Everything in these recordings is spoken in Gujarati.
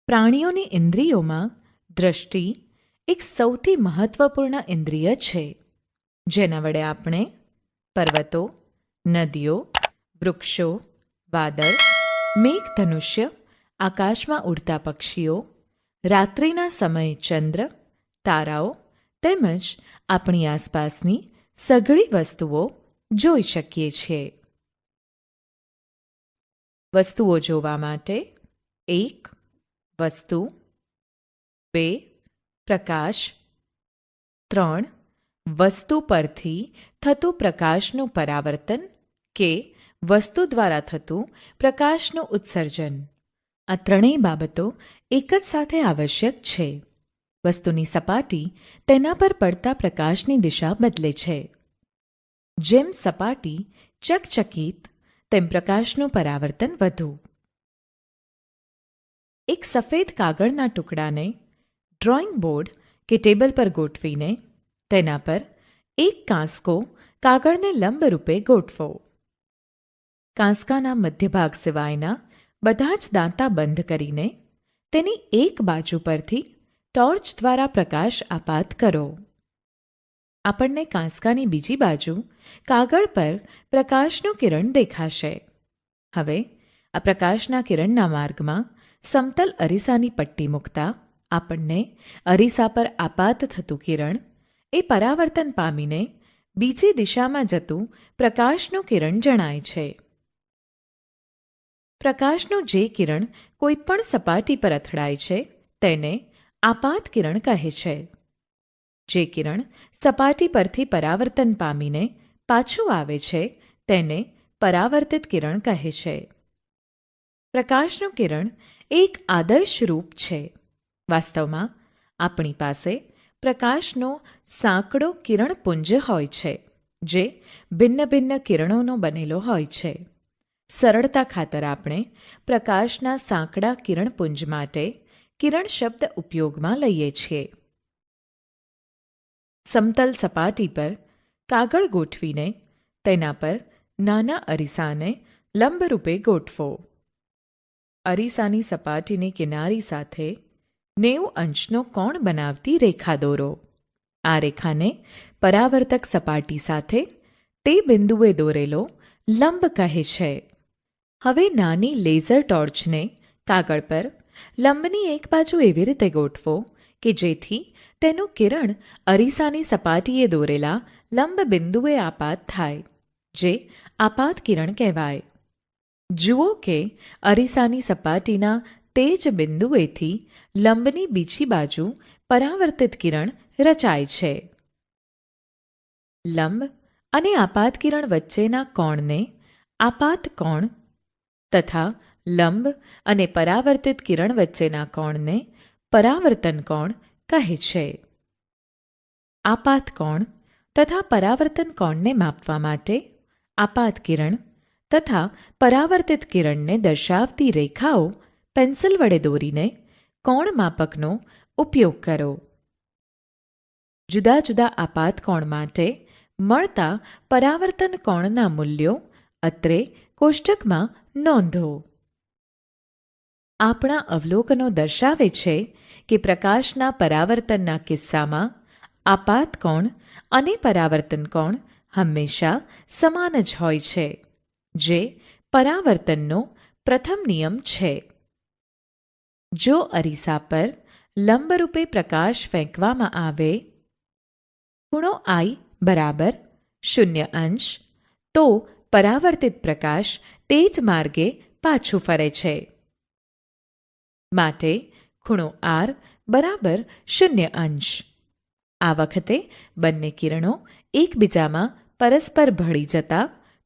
પ્રાણીઓની ઇન્દ્રિયોમાં દ્રષ્ટિ એક સૌથી મહત્વપૂર્ણ ઇન્દ્રિય છે, જેના વડે આપણે પર્વતો, નદીઓ, વૃક્ષો, વાદળ, મેઘધનુષ્ય, આકાશમાં ઉડતા પક્ષીઓ, રાત્રિના સમયે ચંદ્ર, તારાઓ તેમજ આપણી આસપાસની સઘળી વસ્તુઓ જોઈ શકીએ છીએ. વસ્તુઓ જોવા માટે 1. વસ્તુ, 2. પ્રકાશ, 3. વસ્તુ પરથી થતું પ્રકાશનું પરાવર્તન કે વસ્તુ દ્વારા થતું પ્રકાશનું ઉત્સર્જન. આ ત્રણેય બાબતો એક જ સાથે આવશ્યક છે. વસ્તુની સપાટી તેના પર પડતા પ્રકાશની દિશા બદલે છે. જેમ સપાટી ચકચકિત તેમ પ્રકાશનું પરાવર્તન વધુ. એક સફેદ કાગળના ટુકડાને ડ્રોઈંગ બોર્ડ કે ટેબલ પર ગોઠવીને તેના પર એક કાંસકો કાગળને લંબરૂપે ગોઠવો. કાંસકાના મધ્યભાગ સિવાયના બધા જ દાંતા બંધ કરીને તેની એક બાજુ પરથી ટોર્ચ દ્વારા પ્રકાશ આપાત કરો. આપણને કાંસકાની બીજી બાજુ કાગળ પર પ્રકાશનું કિરણ દેખાશે. હવે આ પ્રકાશના કિરણના માર્ગમાં સમતલ અરીસાની પટ્ટી મૂકતા આપણને અરીસા પર આપાત થતું કિરણ એ પરાવર્તન પામીને બીજી દિશામાં જતું પ્રકાશનું કિરણ જણાય છે. પ્રકાશનું જે કિરણ કોઈ પણ સપાટી પર અથડાય છે તેને આપાત કિરણ કહે છે. જે કિરણ સપાટી પરથી પરાવર્તન પામીને પાછું આવે છે તેને પરાવર્તિત કિરણ કહે છે. પ્રકાશનું કિરણ એક આદર્શ રૂપ છે. વાસ્તવમાં આપણી પાસે પ્રકાશનો સાંકડો કિરણપુંજ હોય છે, જે ભિન્ન ભિન્ન કિરણોનો બનેલો હોય છે. સરળતા ખાતર આપણે પ્રકાશના સાંકડા કિરણપુંજ માટે કિરણ શબ્દ ઉપયોગમાં લઈએ છીએ. સમતલ સપાટી પર કાગળ ગોઠવીને તેના પર નાના અરીસાને લંબરૂપે ગોઠવો. અરીસાની સપાટીની કિનારી સાથે 90 અંશનો કોણ બનાવતી રેખા દોરો. આ રેખાને પરાવર્તક સપાટી સાથે તે બિંદુએ દોરેલો લંબ કહે છે. હવે નાની લેઝર ટોર્ચને કાગળ પર લંબની એક બાજુ એવી રીતે ગોઠવો કે જેથી તેનું કિરણ અરીસાની સપાટીએ દોરેલા લંબ બિંદુએ આપાત થાય, જે આપાત કિરણ કહેવાય. જુઓ કે અરીસાની સપાટીના તે જ બિંદુએથી લંબની બીજી બાજુ પરાવર્તિત કિરણ રચાય છે. લંબ અને આપાત કિરણ વચ્ચેના કોણને આપાત કોણ તથા લંબ અને પરાવર્તિત કિરણ વચ્ચેના કોણને પરાવર્તન કોણ કહે છે. આપાત કોણ તથા પરાવર્તન કોણને માપવા માટે આપાત કિરણ તથા પરાવર્તિત કિરણને દર્શાવતી રેખાઓ પેન્સિલ વડે દોરીને કોણ માપકનો ઉપયોગ કરો. જુદા જુદા આપાત કોણ માટે મળતા પરાવર્તન કોણના મૂલ્યો અત્રે કોષ્ટકમાં નોંધો. આપણા અવલોકનો દર્શાવે છે કે પ્રકાશના પરાવર્તનના કિસ્સામાં આપાત કોણ અને પરાવર્તન કોણ હંમેશા સમાન જ હોય છે, જે પરાવર્તનનો પ્રથમ નિયમ છે. જો અરીસા પર લંબરૂપે પ્રકાશ ફેંકવામાં આવે ખૂણો I બરાબર 0 અંશ, તો પરાવર્તિત પ્રકાશ તે જ માર્ગે પાછું ફરે છે. માટે ખૂણો R બરાબર 0 અંશ. આ વખતે બંને કિરણો એકબીજામાં પરસ્પર ભળી જતા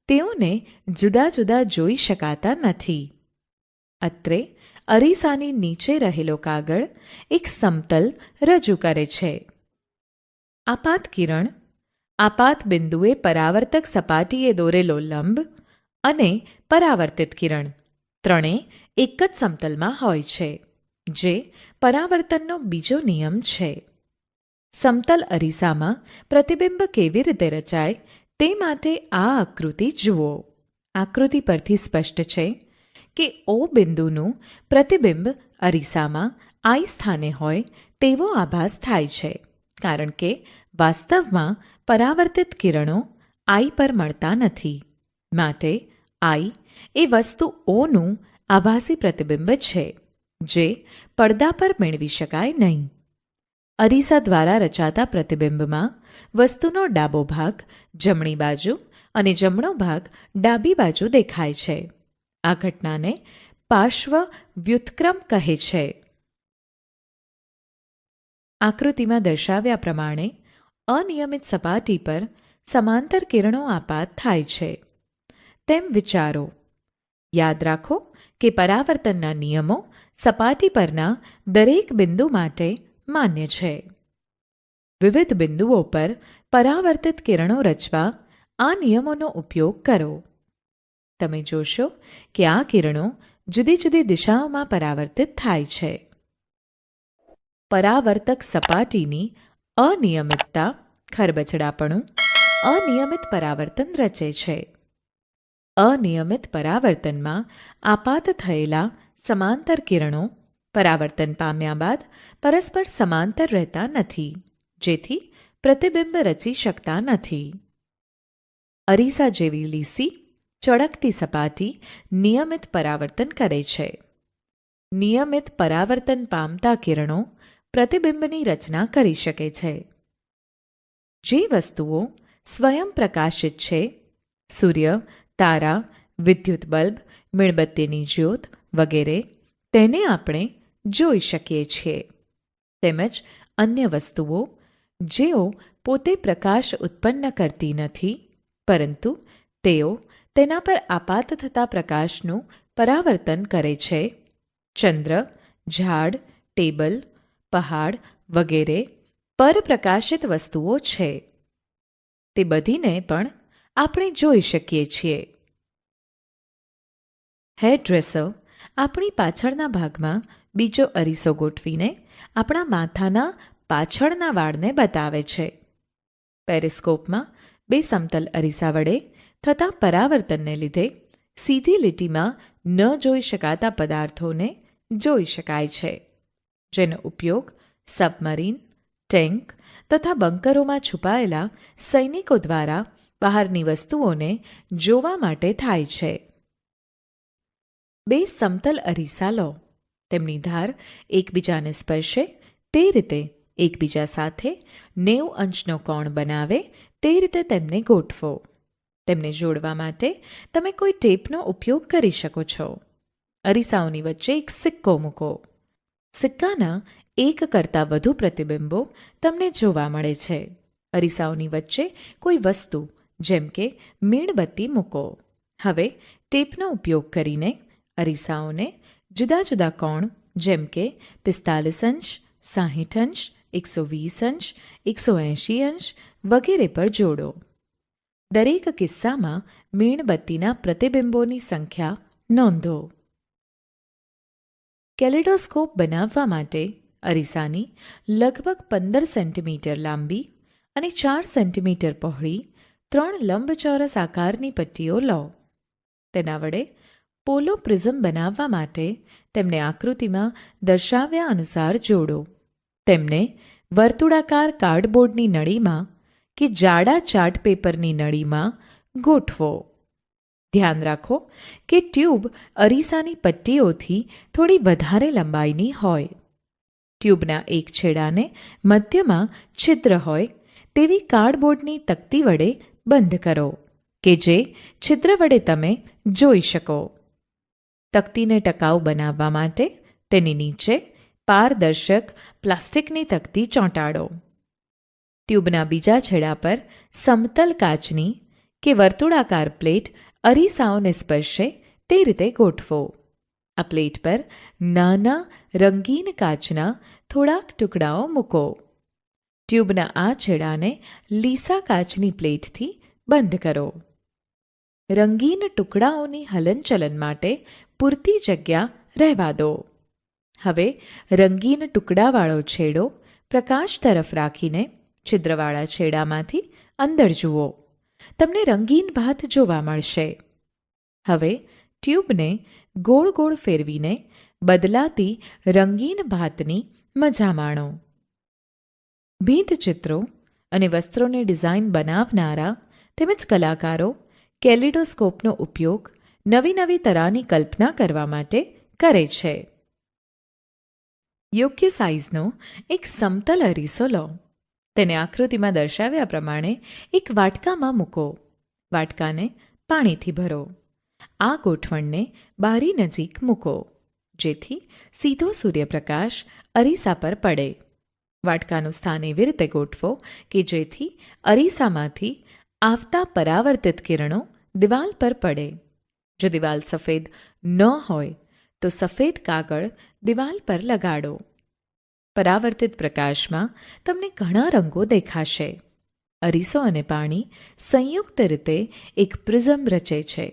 તેઓને જુદા જુદા જોઈ શકાતા નથી. અત્રે અરીસાની નીચે રહેલો કાગળ એક સમતલ રજૂ કરે છે. આપાત કિરણ આપાત બિંદુએ પરાવર્તક સપાટીએ દોરેલો લંબ અને પરાવર્તિત કિરણ ત્રણેય એક જ સમતલમાં હોય છે, જે પરાવર્તનનો બીજો નિયમ છે. સમતલ અરીસામાં પ્રતિબિંબ કેવી રીતે રચાય તે માટે આ આકૃતિ જુઓ. આકૃતિ પરથી સ્પષ્ટ છે કે O બિંદુનું પ્રતિબિંબ અરીસામાં આઈ સ્થાને હોય તેવો આભાસ થાય છે, કારણ કે વાસ્તવમાં પરાવર્તિત કિરણો આઈ પર મળતા નથી. માટે આઈ એ વસ્તુ ઓનું આભાસી પ્રતિબિંબ છે, જે પડદા પર મેળવી શકાય નહીં. અરીસા દ્વારા રચાતા પ્રતિબિંબમાં વસ્તુનો ડાબો ભાગ જમણી બાજુ અને જમણો ભાગ ડાબી બાજુ દેખાય છે. આ ઘટનાને પાર્શ્વ વ્યુત્ક્રમ કહે છે. આકૃતિમાં દર્શાવ્યા પ્રમાણે અનિયમિત સપાટી પર સમાંતર કિરણો આપાત થાય છે તેમ વિચારો. યાદ રાખો કે પરાવર્તનના નિયમો સપાટી પરના દરેક બિંદુ માટે માન્ય છે. વિવિધ બિંદુઓ પર પરાવર્તિત કિરણો રચવા આ નિયમોનો ઉપયોગ કરો. તમે જોશો કે આ કિરણો જુદી જુદી દિશાઓમાં પરાવર્તિત થાય છે. પરાવર્તક સપાટીની અનિયમિતતા ખરબચડાપણું અનિયમિત પરાવર્તન રચે છે. અનિયમિત પરાવર્તનમાં આપાત થયેલા સમાંતર કિરણો પરાવર્તન પામ્યા બાદ પરસ્પર સમાંતર રહેતા નથી, જેથી પ્રતિબિંબ રચી શકતા નથી. અરીસા જેવી લીસી ચળકતી સપાટી નિયમિત પરાવર્તન કરે છે. નિયમિત પરાવર્તન પામતા કિરણો પ્રતિબિંબની રચના કરી શકે છે. જે વસ્તુઓ સ્વયં પ્રકાશિત છે, સૂર્ય, તારા, વિદ્યુત બલ્બ, મીણબત્તીની જ્યોત વગેરે, તેને આપણે જોઈ શકીએ છીએ. તેમજ અન્ય વસ્તુઓ જેઓ પોતે પ્રકાશ ઉત્પન્ન કરતી નથી, પરંતુ તેઓ તેના પર આપાત થતા પ્રકાશનું પરાવર્તન કરે છે, ચંદ્ર, ઝાડ, ટેબલ, પહાડ વગેરે પરપ્રકાશિત વસ્તુઓ છે. તે બધીને પણ આપણે જોઈ શકીએ છીએ. હેરડ્રેસર આપણી પાછળના ભાગમાં બીજો અરીસો ગોઠવીને આપણા માથાના પાછળના વાળને બતાવે છે. પેરિસ્કોપમાં બે સમતલ અરીસા વડે થતા પરાવર્તનને લીધે સીધી લીટીમાં ન જોઈ શકાતા પદાર્થોને જોઈ શકાય છે, જેનો ઉપયોગ સબમરીન, ટેન્ક તથા બંકરોમાં છુપાયેલા સૈનિકો દ્વારા બહારની વસ્તુઓને જોવા માટે થાય છે. બે સમતલ અરીસા લો, તેમની ધાર એકબીજાને સ્પર્શે તે રીતે એકબીજા સાથે 90 અંશનો કોણ બનાવે તે રીતે તેમને ગોઠવો. તેમને જોડવા માટે તમે કોઈ ટેપનો ઉપયોગ કરી શકો છો. અરીસાઓની વચ્ચે એક સિક્કો મૂકો. સિક્કાના એક કરતાં વધુ પ્રતિબિંબો તમને જોવા મળે છે. અરીસાઓની વચ્ચે કોઈ વસ્તુ જેમ કે મીણબત્તી મૂકો. હવે ટેપનો ઉપયોગ કરીને અરીસાઓને જુદા જુદા કોણ જેમ કે 45 અંશ, 60 અંશ, 120 અંશ, 180 અંશ વગેરે પર જોડો. દરેક કિસ્સામાં મીણબત્તીના પ્રતિબિંબોની સંખ્યા નોંધો. કેલેડોસ્કોપ બનાવવા માટે અરીસાની લગભગ 15 સેન્ટીમીટર લાંબી અને 4 સેન્ટીમીટર પહોળી 3 લંબચોરસ આકારની પટ્ટીઓ લો. તેના વડે પોલો પ્રિઝમ બનાવવા માટે તેમને આકૃતિમાં દર્શાવ્યા અનુસાર જોડો. તેમને વર્તુળાકાર કાર્ડબોર્ડની નળીમાં કે જાડા ચાર્ટ પેપરની નળીમાં ગોઠવો. ધ્યાન રાખો કે ટ્યુબ અરીસાની પટ્ટીઓથી થોડી વધારે લંબાઈની હોય. ટ્યુબના એક છેડાને મધ્યમાં છિદ્ર હોય તેવી કાર્ડબોર્ડની તકતી વડે બંધ કરો કે જે છિદ્ર વડે તમે જોઈ શકો. તકતીને ટકાઉ બનાવવા માટે તેની નીચે પારદર્શક પ્લાસ્ટિકની તકતી ચોંટાડો. ટ્યુબના બીજા છેડા પર સમતલ કાચની કે વર્તુળાકાર પ્લેટ અરીસાઓને સ્પર્શે તે રીતે ગોઠવો. આ પ્લેટ પર નાના રંગીન કાચના થોડાક ટુકડાઓ મૂકો. ટ્યુબના આ છેડાને લીસા કાચની પ્લેટથી બંધ કરો. રંગીન ટુકડાઓની હલનચલન માટે પૂરતી જગ્યા રહેવા દો. હવે રંગીન ટુકડાવાળો છેડો પ્રકાશ તરફ રાખીને છિદ્રવાળા છેડામાંથી અંદર જુઓ. તમને રંગીન ભાત જોવા મળશે. હવે ટ્યુબને ગોળ ગોળ ફેરવીને બદલાતી રંગીન ભાતની મજા માણો. ભીંતચિત્રો અને વસ્ત્રોની ડિઝાઇન બનાવનારા તેમજ કલાકારો કેલિડોસ્કોપનો ઉપયોગ નવી નવી તરાહની કલ્પના કરવા માટે કરે છે. યોગ્ય સાઇઝનો એક સમતલ અરીસો લો. તેને આકૃતિમાં દર્શાવ્યા પ્રમાણે એક વાટકામાં મૂકો. વાટકાને પાણીથી ભરો. આ ગોઠવણને બારી નજીક મૂકો, જેથી સીધો સૂર્યપ્રકાશ અરીસા પર પડે. વાટકાનું સ્થાન એવી રીતે ગોઠવો કે જેથી અરીસામાંથી આવતા પરાવર્તિત કિરણો દિવાલ પર પડે. જો દિવાલ સફેદ ન હોય તો સફેદ કાગળ દિવાલ પર લગાડો. પરાવર્તિત પ્રકાશમાં તમને ઘણા રંગો દેખાશે. અરીસો અને પાણી સંયુક્ત રીતે એક પ્રિઝમ રચે છે,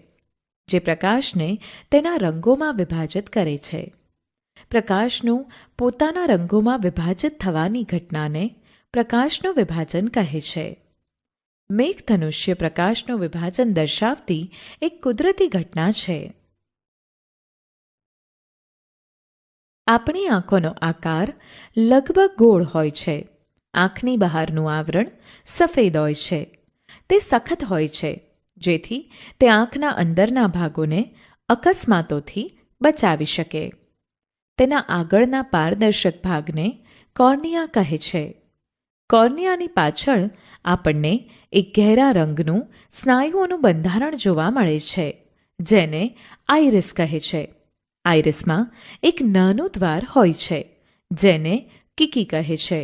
જે પ્રકાશને તેના રંગોમાં વિભાજિત કરે છે. પ્રકાશનું પોતાના રંગોમાં વિભાજિત થવાની ઘટનાને પ્રકાશનું વિભાજન કહે છે. મેઘધનુષ્ય પ્રકાશનું વિભાજન દર્શાવતી એક કુદરતી ઘટના છે. આપણી આંખોનો આકાર લગભગ ગોળ હોય છે. આંખની બહારનું આવરણ સફેદ હોય છે. તે સખત હોય છે, જેથી તે આંખના અંદરના ભાગોને અકસ્માતોથી બચાવી શકે. તેના આગળના પારદર્શક ભાગને કોર્નિયા કહે છે. કોર્નિયાની પાછળ આપણને એક ઘેરા રંગનું સ્નાયુઓનું બંધારણ જોવા મળે છે, જેને આઇરિસ કહે છે. આઇરિસમાં એક નાનું દ્વાર હોય છે, જેને કીકી કહે છે.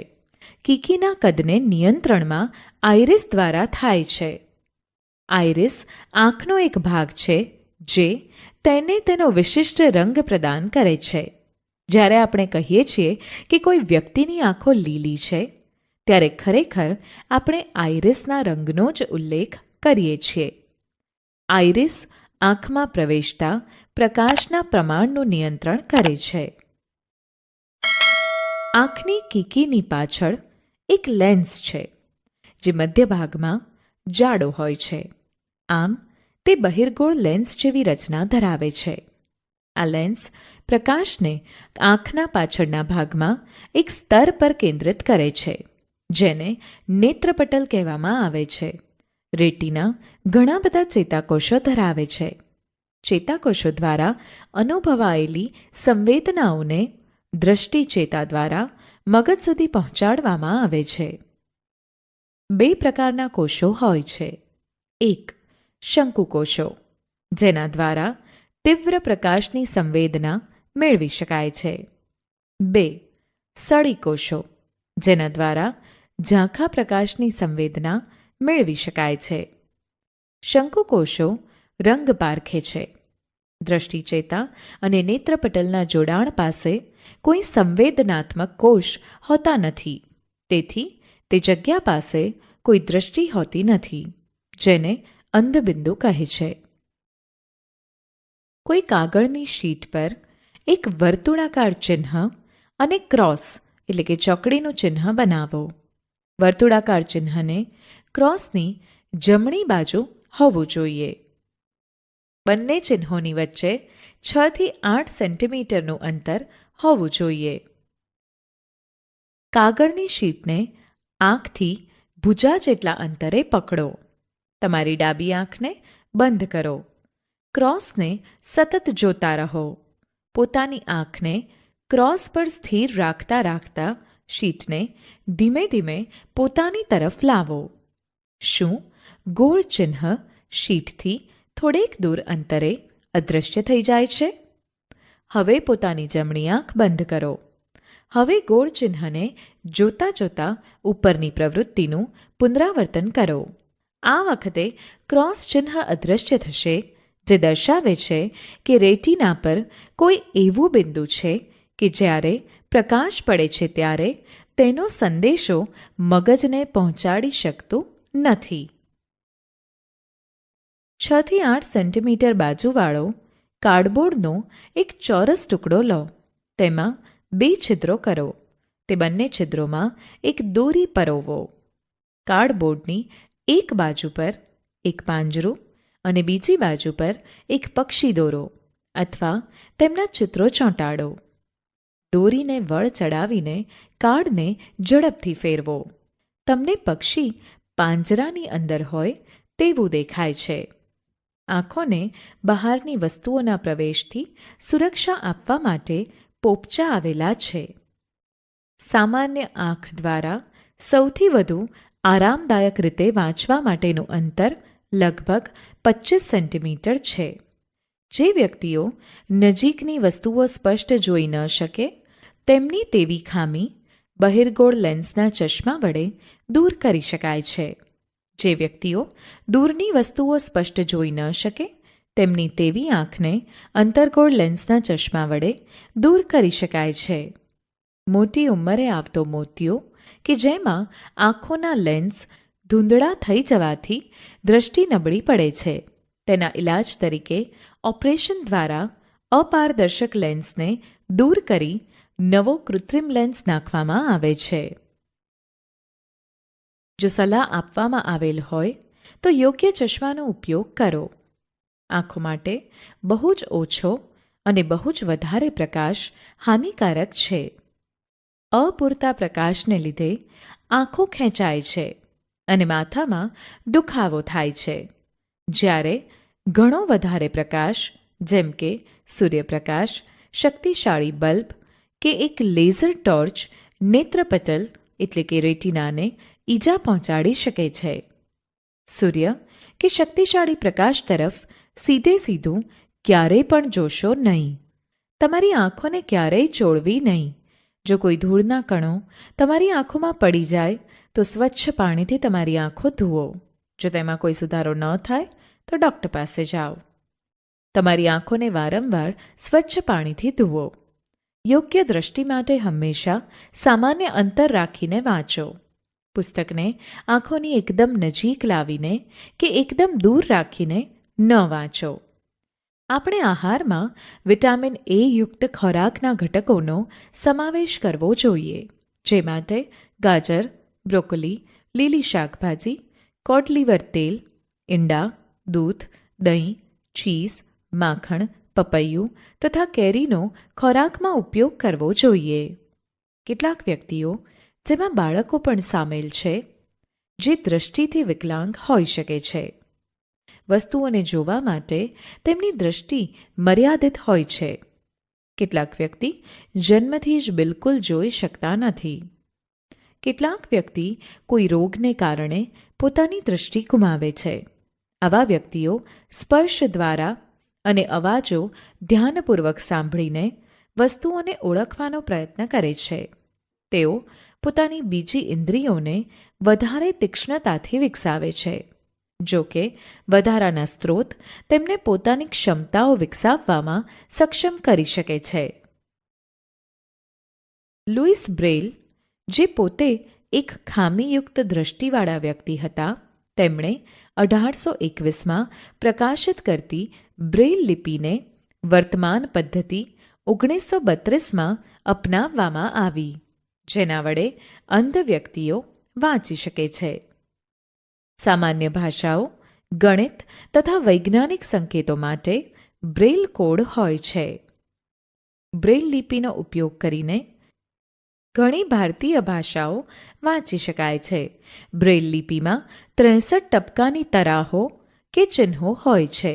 કીકીના કદને નિયંત્રણમાં આઇરિસ દ્વારા થાય છે. આઇરિસ આંખનો એક ભાગ છે જે તેને તેનો વિશિષ્ટ રંગ પ્રદાન કરે છે. જ્યારે આપણે કહીએ છીએ કે કોઈ વ્યક્તિની આંખો લીલી છે, ત્યારે ખરેખર આપણે આઇરિસના રંગનો જ ઉલ્લેખ કરીએ છીએ. આઇરિસ આંખમાં પ્રવેશતા પ્રકાશના પ્રમાણનું નિયંત્રણ કરે છે. આંખની કીકીની પાછળ એક લેન્સ છે, જે મધ્ય ભાગમાં જાડો હોય છે. આમ તે બહિર્ગોળ લેન્સ જેવી રચના ધરાવે છે. આ લેન્સ પ્રકાશને આંખના પાછળના ભાગમાં એક સ્તર પર કેન્દ્રિત કરે છે, જેને નેત્રપટલ કહેવામાં આવે છે. રેટિના ઘણા બધા ચેતાકોષો ધરાવે છે. ચેતાકોષો દ્વારા અનુભવાયેલી સંવેદનાઓને દ્રષ્ટિ ચેતા દ્વારા મગજ સુધી પહોંચાડવામાં આવે છે. બે પ્રકારના કોષો હોય છે. એક, શંકુકોષો, જેના દ્વારા તીવ્ર પ્રકાશની સંવેદના મેળવી શકાય છે. બે, સળીકોષો, જેના દ્વારા ઝાંખા પ્રકાશની સંવેદના મેળવી શકાય છે. શંકુકોષો રંગ પારખે છે. દ્રષ્ટિચેતા અને નેત્રપટલના જોડાણ પાસે કોઈ સંવેદનાત્મક કોષ હોતા નથી. તેથી તે જગ્યા પાસે કોઈ દ્રષ્ટિ હોતી નથી, જેને અંધબિંદુ કહે છે. કોઈ કાગળની શીટ પર એક વર્તુળાકાર ચિહ્ન અને ક્રોસ એટલે કે ચોકડીનું ચિહ્ન બનાવો. વર્તુળાકાર ચિહ્નને ક્રોસની જમણી બાજુ હોવું જોઈએ. બંને ચિહ્નોની વચ્ચે 6 થી 8 સેન્ટીમીટરનું અંતર હોવું જોઈએ. કાગળની શીટને આંખથી ભુજા જેટલા અંતરે પકડો. તમારી ડાબી આંખને બંધ કરો. ક્રોસને સતત જોતા રહો. પોતાની આંખને ક્રોસ પર સ્થિર રાખતા રાખતા શીટને ધીમે ધીમે પોતાની તરફ લાવો. શું ગોળ ચિહ્ન શીટથી થોડેક દૂર અંતરે અદૃશ્ય થઈ જાય છે? હવે પોતાની જમણી આંખ બંધ કરો. હવે ગોળ ચિહ્નને જોતા જોતા ઉપરની પ્રવૃત્તિનું પુનરાવર્તન કરો. આ વખતે ક્રોસ ચિહ્ન અદૃશ્ય થશે, જે દર્શાવે છે કે રેટિના પર કોઈ એવું બિંદુ છે કે જ્યારે પ્રકાશ પડે છે ત્યારે તેનો સંદેશો મગજને પહોંચાડી શકતું નથી. 6 થી 8 સેન્ટીમીટર બાજુવાળો કાર્ડબોર્ડનો એક ચોરસ ટુકડો લો. તેમાં 2 છિદ્રો કરો. તે બંને છિદ્રોમાં એક દોરી પરોવો. કાર્ડબોર્ડની એક બાજુ પર એક પાંજરું અને બીજી બાજુ પર એક પક્ષી દોરો અથવા તેમના ચિત્રો ચોંટાડો. દોરીને વળ ચડાવીને કાર્ડને ઝડપથી ફેરવો. તમને પક્ષી પાંજરાની અંદર હોય તેવું દેખાય છે. આંખોને બહારની વસ્તુઓના પ્રવેશથી સુરક્ષા આપવા માટે પોપચા આવેલા છે. સામાન્ય આંખ દ્વારા સૌથી વધુ આરામદાયક રીતે વાંચવા માટેનું અંતર લગભગ 25 સેન્ટીમીટર છે. જે વ્યક્તિઓ નજીકની વસ્તુઓ સ્પષ્ટ જોઈ ન શકે તેમની તેવી ખામી બહિર્ગોળ લેન્સના ચશ્મા વડે દૂર કરી શકાય છે. જે વ્યક્તિઓ દૂરની વસ્તુઓ સ્પષ્ટ જોઈ ન શકે તેમની તેવી આંખને અંતર્ગોળ લેન્સના ચશ્મા વડે દૂર કરી શકાય છે. મોટી ઉંમરે આવતો મોતિયો કે જેમાં આંખોના લેન્સ ધૂંધળા થઈ જવાથી દ્રષ્ટિ નબળી પડે છે, તેના ઇલાજ તરીકે ઓપરેશન દ્વારા અપારદર્શક લેન્સને દૂર કરી નવો કૃત્રિમ લેન્સ નાખવામાં આવે છે. જો સલાહ આપવામાં આવેલ હોય તો યોગ્ય ચશ્માનો ઉપયોગ કરો. આંખો માટે બહુ જ ઓછો અને બહુ જ વધારે પ્રકાશ હાનિકારક છે. અપૂરતા પ્રકાશને લીધે આંખો ખેંચાય છે અને માથામાં દુખાવો થાય છે. જ્યારે ઘણો વધારે પ્રકાશ જેમ કે સૂર્યપ્રકાશ, શક્તિશાળી બલ્બ કે એક લેઝર ટોર્ચ નેત્રપટલ એટલે કે રેટિનાને ઈજા પહોંચાડી શકે છે. સૂર્ય કે શક્તિશાળી પ્રકાશ તરફ સીધે સીધું ક્યારેય પણ જોશો નહીં. તમારી આંખોને ક્યારેય ચોળવી નહીં. જો કોઈ ધૂળના કણો તમારી આંખોમાં પડી જાય તો સ્વચ્છ પાણીથી તમારી આંખો ધુઓ. જો તેમાં કોઈ સુધારો ન થાય તો ડૉક્ટર પાસે જાઓ. તમારી આંખોને વારંવાર સ્વચ્છ પાણીથી ધુઓ. યોગ્ય દ્રષ્ટિ માટે હંમેશા સામાન્ય અંતર રાખીને વાંચો. પુસ્તકને આંખોની એકદમ નજીક લાવીને કે એકદમ દૂર રાખીને ન વાંચો. આપણે આહારમાં વિટામિન એ યુક્ત ખોરાકના ઘટકોનો સમાવેશ કરવો જોઈએ. જે માટે ગાજર, બ્રોકોલી, લીલી શાકભાજી, કોડ લીવર તેલ, ઈંડા, દૂધ, દહીં, ચીઝ, માખણ, પપૈયું તથા કેરીનો ખોરાકમાં ઉપયોગ કરવો જોઈએ. કેટલાક વ્યક્તિઓ, જેમાં બાળકો પણ સામેલ છે, જે દ્રષ્ટિથી વિકલાંગ હોઈ શકે છે. વસ્તુઓને જોવા માટે તેમની દ્રષ્ટિ મર્યાદિત હોય છે. કેટલાક વ્યક્તિ જન્મથી જ બિલકુલ જોઈ શકતા નથી. કેટલાક વ્યક્તિ કોઈ રોગને કારણે પોતાની દ્રષ્ટિ ગુમાવે છે. આવા વ્યક્તિઓ સ્પર્શ દ્વારા અને અવાજો ધ્યાનપૂર્વક સાંભળીને વસ્તુઓને ઓળખવાનો પ્રયત્ન કરે છે. તેઓ પોતાની બીજી ઇન્દ્રિયોને વધારે તીક્ષ્ણતાથી વિકસાવે છે. જો કે વધારાના સ્ત્રોત તેમને પોતાની ક્ષમતાઓ વિકસાવવામાં સક્ષમ કરી શકે છે. લુઈસ બ્રેઇલ, જે પોતે એક ખામીયુક્ત દ્રષ્ટિવાળા વ્યક્તિ હતા, તેમણે 1821માં પ્રકાશિત કરતી બ્રેઇલ લિપિને વર્તમાન પદ્ધતિ 1932માં અપનાવવામાં આવી, જેના વડે અંધ વ્યક્તિઓ વાંચી શકે છે. સામાન્ય ભાષાઓ, ગણિત તથા વૈજ્ઞાનિક સંકેતો માટે બ્રેઇલ કોડ હોય છે. બ્રેઇલ લિપિનો ઉપયોગ કરીને ઘણી ભારતીય ભાષાઓ વાંચી શકાય છે. બ્રેઇલ લિપિમાં 63 ટપકાની તરાહો કે ચિહ્નો હોય છે.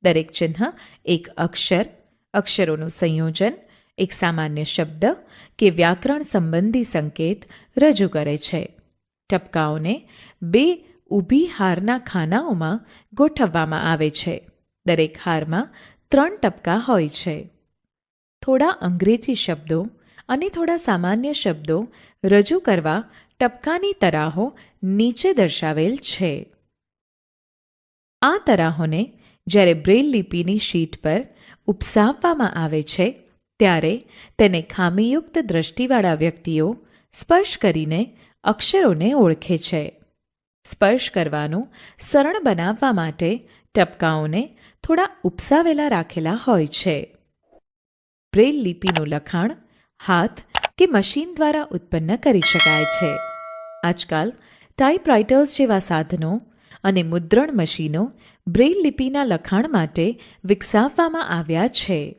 દરેક ચિહ્ન એક અક્ષર, અક્ષરોનું સંયોજન, એક સામાન્ય શબ્દ કે વ્યાકરણ સંબંધી સંકેત રજૂ કરે છે. ટપકાઓને 2 ઊભી હારના ખાનાઓમાં ગોઠવવામાં આવે છે. દરેક હારમાં 3 ટપકા હોય છે. થોડા અંગ્રેજી શબ્દો અને થોડા સામાન્ય શબ્દો રજૂ કરવા ટપકાની તરાહો નીચે દર્શાવેલ છે. આ તરાહોને જ્યારે બ્રેઇલ લિપિની શીટ પર ઉપસાવવામાં આવે છે ત્યારે તેને ખામીયુક્ત દ્રષ્ટિવાળા વ્યક્તિઓ સ્પર્શ કરીને અક્ષરોને ઓળખે છે. સ્પર્શ કરવાનું સરળ બનાવવા માટે ટપકાઓને થોડા ઉપસાવેલા રાખેલા હોય છે. બ્રેઇલ લિપિનું લખાણ હાથ કે મશીન દ્વારા ઉત્પન્ન કરી શકાય છે. આજકાલ ટાઈપરાઇટર્સ જેવા સાધનો અને મુદ્રણ મશીનો બ્રેઇલ લિપિના લખાણ માટે વિકસાવવામાં આવ્યા છે.